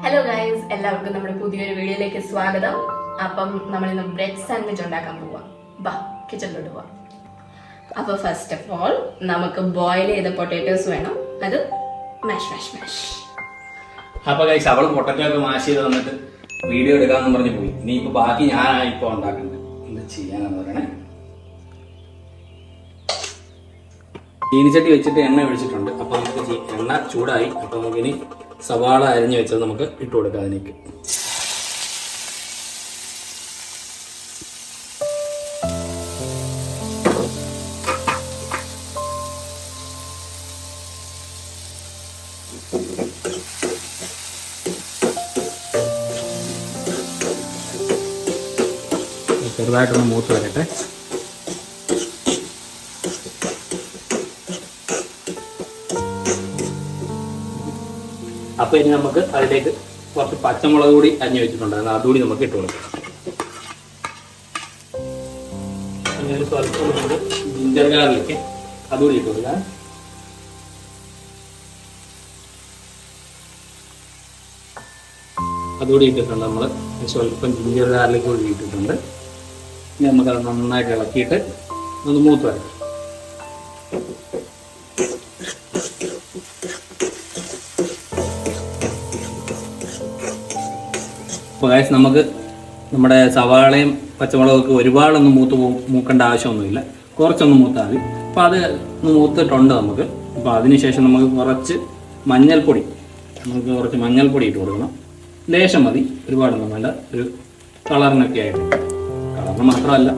Hello guys, എല്ലാവർക്കും നമ്മുടെ പുതിയൊരു വീഡിയോയിലേക്ക് സ്വാഗതം. അപ്പം നമ്മൾ ഇന്ന് ബ്രെഡ് സാൻഡ്വിച്ച് ഉണ്ടാക്കാൻ പോവാം. ബാ കിച്ചണിലോട്ട് പോവാം. അപ്പോൾ ഫസ്റ്റ് ഓഫ് ഓൾ നമുക്ക് ബോയിൽ ചെയ്ത പൊട്ടാറ്റോസ് വേണം. അത് മാഷ് മാഷ് മാഷ്. അപ്പൊ ഗൈസ് അവള് പൊട്ടറ്റോ ഒക്കെ മാഷ് ചെയ്ത് വന്നിട്ട് വീഡിയോ എടുക്കാന്ന് പറഞ്ഞു പോയി. ഇനി ഇപ്പൊ ബാക്കി ഞാനാണ് ഇപ്പൊ ഉണ്ടാക്കുന്നത്. എന്ത് ചെയ്യാനാന്ന് പറയണേ. ചീനിച്ചട്ടി വെച്ചിട്ട് എണ്ണ ഒഴിച്ചിട്ടുണ്ട്. അപ്പൊ നമുക്ക് എണ്ണ ചൂടായി. അപ്പൊ നമുക്കിനി സവാള അരിഞ്ഞു വെച്ചത് നമുക്ക് ഇട്ട് കൊടുക്കാം അതിലേക്ക്. ചെറുതായിട്ടൊന്ന് മൂത്ത് വരട്ടെ. അപ്പൊ ഇനി നമുക്ക് അതിലേക്ക് കുറച്ച് പച്ചമുളക് കൂടി അരിഞ്ഞു വെച്ചിട്ടുണ്ടായിരുന്നു, അതുകൂടി നമുക്ക് ഇട്ട് കൊടുക്കാം. ഒരു സ്വല്പം നമുക്ക് ജിഞ്ചർ ഗാർലിക്ക് അതുകൂടി ഇട്ട് കൊടുക്കാം. അതുകൂടി ഇട്ടിട്ടുണ്ട്. നമ്മൾ സ്വല്പം ജിഞ്ചർ ഗാർലിക് കൂടി ഇട്ടിട്ടുണ്ട്. ഇനി നമുക്കത് നന്നായിട്ട് ഇളക്കിയിട്ട് ഒന്ന് മൂത്ത് വരാം. അപ്പോൾ ഗൈസ് നമുക്ക് നമ്മുടെ സവാളയും പച്ചമുളകൊക്കെ ഒരുപാടൊന്നും മൂക്കേണ്ട ആവശ്യമൊന്നുമില്ല, കുറച്ചൊന്ന് മൂത്താൽ മതി. അപ്പോൾ അത് ഒന്ന് മൂത്തിട്ടുണ്ട് നമുക്ക്. അപ്പോൾ അതിനുശേഷം നമുക്ക് കുറച്ച് മഞ്ഞൾപ്പൊടി ഇട്ട് കൊടുക്കണം. ലേശം മതി, ഒരുപാടൊന്നും വേണ്ട. ഒരു കളറിനൊക്കെ ആയിട്ട്, കളറിന് മാത്രമല്ല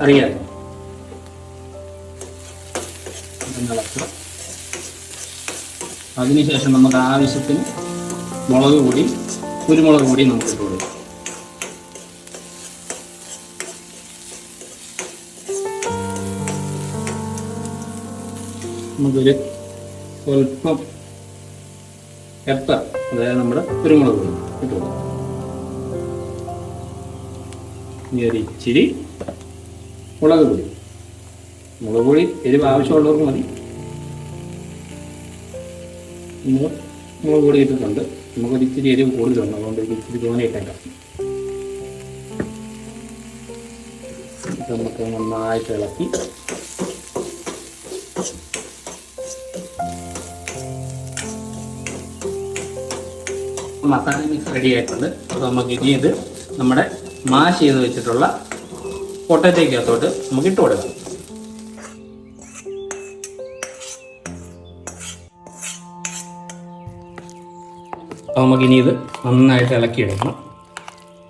അറിയാമല്ലോ. അതിനുശേഷം നമുക്ക് ആവശ്യത്തിന് മുളക് പൊടി, കുരുമുളക് പൊടി നമുക്ക് ഇട്ട് കൊടുക്കാം. നമുക്കൊരു സ്വല്പം പെപ്പർ, അതായത് നമ്മുടെ കുരുമുളക് പൊടി ഇട്ട് കൊടുക്കാം. ഇനി ഒരു ഇച്ചിരി മുളക് പൊടി എരിവ് ആവശ്യമുള്ളവർക്ക് മതി. മുളക് പൊടി ഇട്ടിട്ടുണ്ട്. നമുക്കൊരു ഇച്ചിരി എരിവ് കൂടുതലുണ്ട്, അതുകൊണ്ട് ഇച്ചിരി തോന്നിയിട്ടേക്കാം. നമുക്ക് നന്നായിട്ട് ഇളക്കി മസാല മിക്സ് റെഡി ആയിട്ടുണ്ട്. അപ്പോൾ നമുക്ക് ഇനി ഇത് നമ്മുടെ മാഷ് ചെയ്ത് വെച്ചിട്ടുള്ള പൊട്ടറ്റോയ്ക്കകത്തോട്ട് നമുക്ക് ഇട്ട് കൊടുക്കാം. അപ്പോൾ നമുക്കിനി ഇത് നന്നായിട്ട് ഇളക്കിയെടുക്കണം.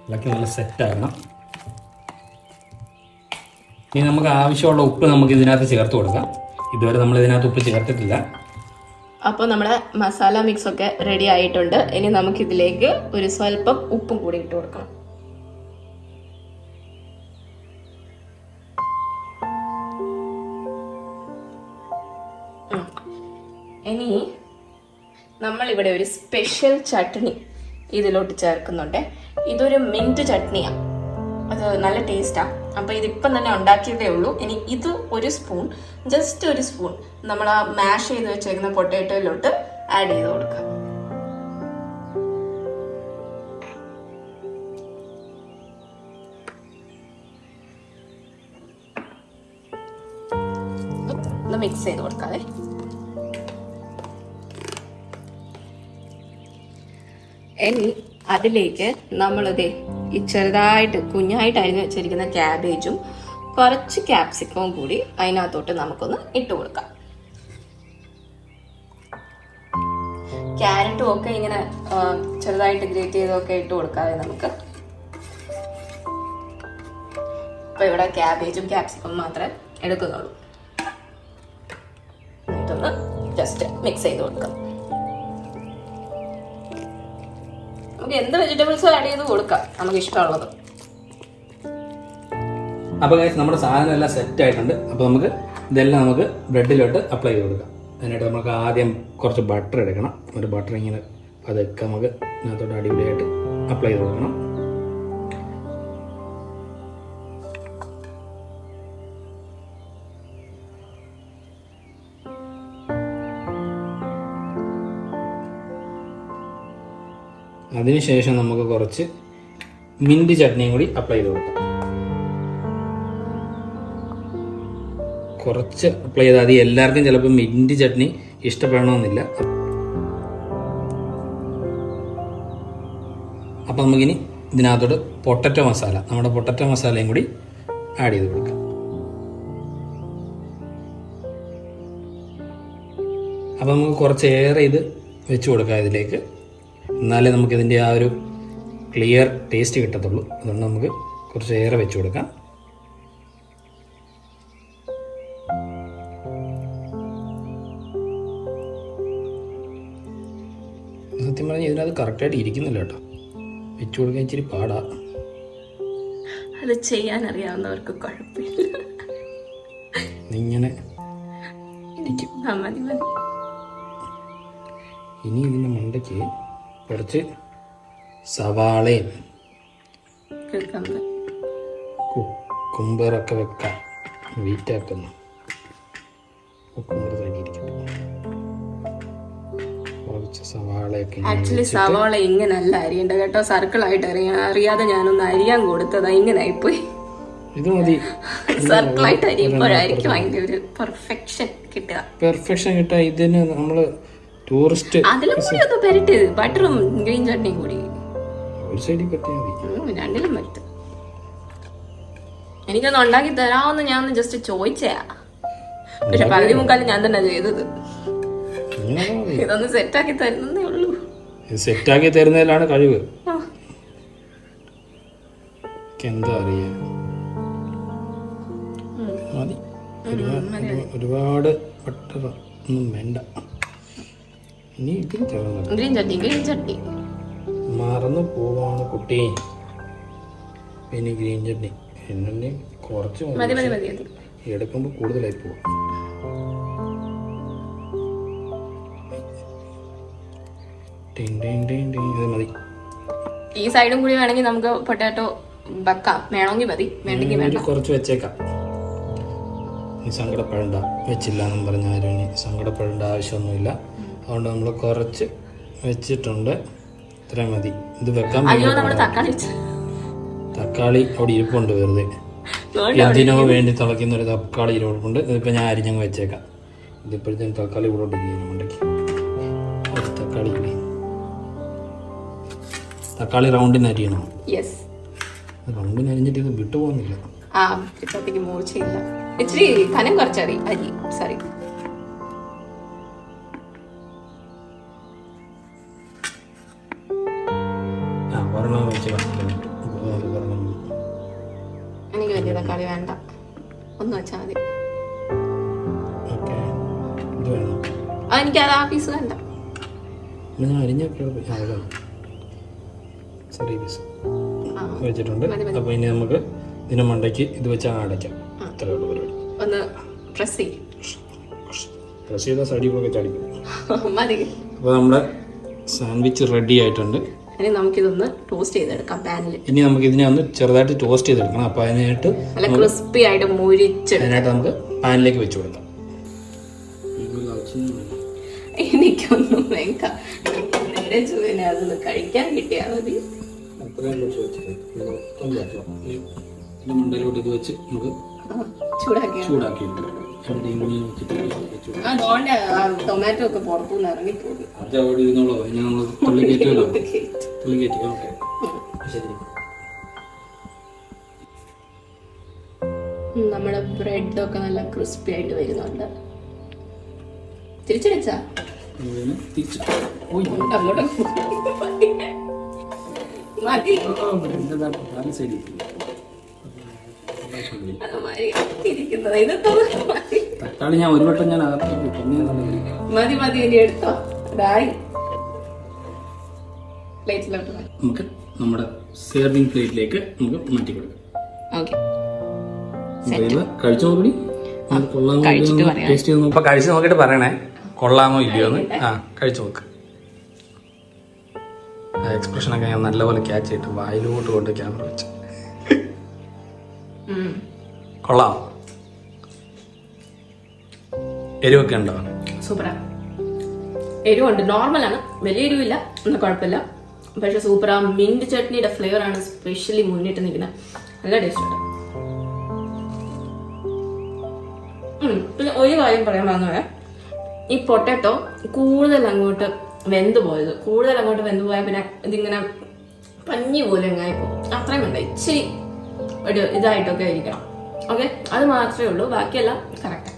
ഇളക്കി നല്ല സെറ്റാക്കണം. ഇനി നമുക്ക് ആവശ്യമുള്ള ഉപ്പ് നമുക്ക് ഇതിനകത്ത് ചേർത്ത് കൊടുക്കാം. ഇതുവരെ നമ്മൾ ഇതിനകത്ത് ഉപ്പ് ചേർത്തിട്ടില്ല. അപ്പോൾ നമ്മുടെ മസാല മിക്സ് ഒക്കെ റെഡി ആയിട്ടുണ്ട്. ഇനി നമുക്കിതിലേക്ക് ഒരു സ്വല്പം ഉപ്പും കൂടി ഇട്ട് കൊടുക്കണം. ഇനി നമ്മളിവിടെ ഒരു സ്പെഷ്യൽ ചട്നി ഇതിലോട്ട് ചേർക്കുന്നുണ്ട്. ഇതൊരു മിന്റ് ചട്നിയാണ്, അത് നല്ല ടേസ്റ്റാണ്. അപ്പോൾ ഇതിപ്പം തന്നെ ഉണ്ടാക്കിയതേ ഉള്ളൂ. ഇനി ഇത് ഒരു സ്പൂൺ, ജസ്റ്റ് ഒരു സ്പൂൺ നമ്മൾ ആ മാഷ് ചെയ്ത് വെച്ചേക്കുന്ന പൊട്ടാറ്റോയിലോട്ട് ആഡ് ചെയ്ത് കൊടുക്കാം. ഒന്ന് മിക്സ് ചെയ്ത് കൊടുക്കാതെ. ഇനി അതിലേക്ക് നമ്മളിതേ ഈ ചെറുതായിട്ട് കുഞ്ഞായിട്ട് അരിഞ്ഞ് വെച്ചിരിക്കുന്ന ക്യാബേജും കുറച്ച് ക്യാപ്സിക്കവും കൂടി അതിനകത്തോട്ട് നമുക്കൊന്ന് ഇട്ട് കൊടുക്കാം. ക്യാരറ്റും ഒക്കെ ഇങ്ങനെ ചെറുതായിട്ട് ഗ്രേറ്റ് ചെയ്തൊക്കെ ഇട്ട് കൊടുക്കാതെ നമുക്ക്. ഇപ്പൊ ഇവിടെ ക്യാബേജും ക്യാപ്സിക്കവും മാത്രമേ എടുക്കുന്നുള്ളൂ. ഇതൊന്ന് ജസ്റ്റ് മിക്സ് ചെയ്ത് കൊടുക്കാം. നമുക്ക് എന്ത് വെജിറ്റബിൾസും ആഡ് ചെയ്ത് കൊടുക്കാം, നമുക്ക് ഇഷ്ടമുള്ളത്. അപ്പോൾ ഗൈസ് നമ്മുടെ സാധനം എല്ലാം സെറ്റ് ആയിട്ടുണ്ട്. അപ്പോൾ നമുക്ക് ഇതെല്ലാം നമുക്ക് ബ്രെഡിലോട്ട് അപ്ലൈ ചെയ്ത് കൊടുക്കാം. അതിനായിട്ട് നമുക്ക് ആദ്യം കുറച്ച് ബട്ടർ എടുക്കണം. ഒരു ബട്ടർ ഇങ്ങനെ അതൊക്കെ നമുക്ക് ഇതിനകത്തോട്ട് അടിപൊളിയായിട്ട് അപ്ലൈ ചെയ്ത് കൊടുക്കണം. അതിനുശേഷം നമുക്ക് കുറച്ച് മിൻറ്റ് ചട്നിയും കൂടി അപ്ലൈ ചെയ്ത് കൊടുക്കാം. കുറച്ച് അപ്ലൈ ചെയ്താൽ മതി. എല്ലാവർക്കും ചിലപ്പോൾ മിൻറ്റ് ചട്നി ഇഷ്ടപ്പെടണമെന്നില്ല. അപ്പം നമുക്കിനി ഇതിനകത്തോട്ട് പൊട്ടറ്റോ മസാല, നമ്മുടെ പൊട്ടറ്റോ മസാലയും കൂടി ആഡ് ചെയ്ത് കൊടുക്കാം. അപ്പം നമുക്ക് കുറച്ചേറെ ഇത് വെച്ച് കൊടുക്കാം ഇതിലേക്ക്. എന്നാലേ നമുക്കിതിൻ്റെ ആ ഒരു ക്ലിയർ ടേസ്റ്റ് കിട്ടത്തുള്ളൂ. അതുകൊണ്ട് നമുക്ക് കുറച്ചേറെ വെച്ച് കൊടുക്കാം. സത്യം പറഞ്ഞാൽ ഇതിനകത്ത് കറക്റ്റായിട്ട് ഇരിക്കുന്നില്ല കേട്ടോ. വെച്ച് കൊടുക്കാൻ ഇച്ചിരി പാടാ. അത് ചെയ്യാൻ അറിയാവുന്നവർക്ക് കുഴപ്പമില്ല. ഇങ്ങനെ ഇരിക്കും. മതി മതി. ഇനി ഇതിൻ്റെ മണ്ടയ്ക്ക് കുറച്ച് സവാളയും കുക്കുംബറൊക്കെ വെക്കാം. വീറ്റാക്കുന്നു. കുക്കുംബർ തരിയിരിക്കട്ടെ. കുറച്ച് സവാളയൊക്കെ ആക്ച്വലി സവാള ഇങ്ങനല്ല അരിയേണ്ടത് കേട്ടോ. സർക്കിളായിട്ട് അറിയാതെ ഞാനൊന്ന് അരിയാൻ കൊടുത്തതാ. ഇങ്ങനെ ആയിപ്പോയി. ഇത് മതി. സർക്കിളായിട്ട് അരിയുമ്പോഴായിരിക്കും അതിന്റെ ഒരു പെർഫെക്ഷൻ കിട്ടുക. പെർഫെക്ഷൻ കിട്ടാ. ഇതിന് നമ്മള് ടൂറിസ്റ്റ് അതിലും കൂടി ഒന്ന് പെരട്ട്. ബട്ടറും ഗ്രീൻ ചട്നിയും കൂടി ഒരു സൈഡിൽ പറ്റിയാൽ മതി. രണ്ടിലും പറ്റും. എനിക്കൊന്ന് ഉണ്ടാക്കി തരാമെന്ന് ഞാൻ ഒന്ന് ജസ്റ്റ് ചോദിച്ചയാ. പക്ഷെ പകുതി മുക്കാലും ഞാൻ തന്നെ ചെയ്തത്. ഇതൊന്ന് സെറ്റാക്കി തരുന്നേ ഉള്ളൂ. സെറ്റാക്കി തരുന്നതിലാണ് കഴിവ്. എന്താ അറിയാ. മതി. ഒരുപാട് ബട്ടർ ഒന്നും വേണ്ട. ഇനി ഗ്രീൻ ചട്നി മറന്നു പോവാണ് കുട്ടി. ഇനി ഗ്രീൻ ചട്നി എന്നെ കുറച്ച് എടുക്കുമ്പോൾ കൂടുതലായി പോകും. ഇത് മതി. ഈ സൈഡും കൂടി വേണമെങ്കിൽ നമുക്ക് പൊട്ടാറ്റോ വെക്കാം. വേണമെങ്കിൽ മതി, വേണ്ടെങ്കിൽ വേണ്ട. കുറച്ച് വെച്ചേക്കാം. നീ സങ്കടപ്പെടേണ്ട. വെച്ചില്ല എന്നും പറഞ്ഞാലും ഇനി സങ്കടപ്പെടേണ്ട ആവശ്യമൊന്നുമില്ല. അതുകൊണ്ട് നമ്മൾ കുറച്ച് വെച്ചിട്ടുണ്ട്. ഇത്ര മതി. ഇത് വെക്കാൻ തക്കാളി അവിടെ ഇരിപ്പുണ്ട്. വെറുതെ എന്തിനോ വേണ്ടി തിളയ്ക്കുന്ന ഒരു തക്കാളി ഇരിപ്പുണ്ട്. ഇതിപ്പോൾ ഞാൻ അരിഞ്ഞങ്ങ് വെച്ചേക്കാം. ഇതിപ്പോഴത്തേനും തക്കാളി കൂടെ ഉണ്ടെങ്കിൽ തക്കാളി റൗണ്ടിന് അരിയണം. റൗണ്ടിന് അരിഞ്ഞിട്ട് ഇത് വിട്ടു പോകുന്നില്ല. ഇച്ചിരി കനം കുറച്ചറി അരി. സോറി. എനിക്ക് വലിയ തക്കാളി വേണ്ട. ഒന്ന് വെച്ചാൽ മതി. എനിക്ക് അത് ആ പീസ് വേണ്ട. ചെറിയ പീസ് വെച്ചിട്ടുണ്ട്. അപ്പൊ ഇനി നമുക്ക് ഇതിന്റെ മണ്ടയ്ക്ക് ഇത് വെച്ച് അടയ്ക്കാം. അത്രേ ഉള്ളൂ പരിപാടി. ഒന്ന് പ്രസ് ചെയ്ത സൈഡിൽ പോയി ചടിക്കും. അപ്പൊ നമ്മുടെ സാൻഡ്വിച്ച് റെഡി ആയിട്ടുണ്ട്. ഇനി നമുക്കിതൊന്ന് ടോസ്റ്റ് ചെയ്തെടുക്കാം പാനിൽ. ഇനി നമുക്ക് ഇതിനെ ഒന്ന് ചെറുതായിട്ട് ടോസ്റ്റ് ചെയ്തെടുക്കണം. അപ്പൊ അതിനായിട്ട് നല്ല ക്രിസ്പി ആയിട്ട് അതിനായിട്ട് നമുക്ക് പാനിലേക്ക് വെച്ച് കൊടുക്കാം. എനിക്കൊന്നും വേണ്ട. നേരെ ചുവനെ അതൊന്ന് കഴിക്കാൻ കിട്ടിയാൽ മതി. മണ്ടയിലോട്ട് ഇത് വെച്ച് നമുക്ക് ചൂടാക്കിയിട്ട് ടൊമാറ്റോ ഒക്കെ പുറത്തുനിന്ന് ഇറങ്ങിപ്പോകും. അത് അവിടെ ഇരുന്നോളൂ. ഇനി നമ്മൾ തുള്ളി കയറ്റുമല്ലോ. തുള്ളി കയറ്റി. ഓക്കെ ശരി. നമ്മുടെ ബ്രെഡ് ഒക്കെ നല്ല ക്രിസ്പി ആയിട്ട് വരുന്നുണ്ട്. തിരിച്ചടിച്ചാ തക്കാളി ഞാൻ ഒരു വട്ടം ഞാൻ മതി മതി. ഇനി എടുത്തോ. നമുക്ക് നമ്മുടെ സെർവിംഗ് പ്ലേറ്റിലേക്ക് നമുക്ക് മാറ്റി കൊടുക്കാം. കഴിച്ചു നോക്കി ടേസ്റ്റ് ചെയ്ത് നോക്കാം. കഴിച്ചു നോക്കിയിട്ട് പറയണേ കൊള്ളാമോ ഇല്ലയോന്ന്. കഴിച്ചു നോക്ക്. ആ എക്സ്പ്രഷനൊക്കെ ഞാൻ നല്ലപോലെ ക്യാച്ച് ചെയ്തിട്ട് വായിലോട്ട് കൊണ്ട് ക്യാമറ വെച്ച്. കൊള്ളാം. എരിവൊക്കെ ഉണ്ടോ? സൂപ്പറാ. എരിവുണ്ട്. നോർമലാണ്. വലിയ എരിവില്ല. ഒന്നും കുഴപ്പമില്ല. പക്ഷെ സൂപ്പർ. ആ മിന്റ് ചട്നിയുടെ ഫ്ലേവർ ആണ് സ്പെഷ്യലി മുന്നിട്ട് നിൽക്കുന്നത്. നല്ല ടേസ്റ്റ് ഉണ്ട്. പിന്നെ ഒരു കാര്യം പറയാൻ പറഞ്ഞത്, ഈ പൊട്ടാറ്റോ കൂടുതൽ അങ്ങോട്ട് വെന്ത് പോയാൽ പിന്നെ ഇതിങ്ങനെ പഞ്ഞി പോലെ എങ്ങായിപ്പോ അത്രയും വേണ്ട, ഇച്ചിരി ഒരു ഇതായിട്ടൊക്കെ ആയിരിക്കണം. ഓക്കെ, അത് മാത്രമേ ഉള്ളൂ, ബാക്കിയെല്ലാം കറക്റ്റ്.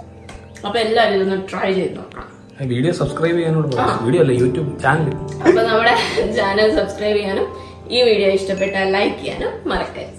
അപ്പൊ എല്ലാവരും ഇതൊന്ന് ട്രൈ ചെയ്ത് നോക്കണം. വീഡിയോ സബ്സ്ക്രൈബ് ചെയ്യാനോട് വീഡിയോ അല്ല, യൂട്യൂബ് ചാനൽ. അപ്പൊ നമ്മുടെ ചാനൽ സബ്സ്ക്രൈബ് ചെയ്യാനും ഈ വീഡിയോ ഇഷ്ടപ്പെട്ടാൽ ലൈക്ക് ചെയ്യാനും മറക്കരുത്.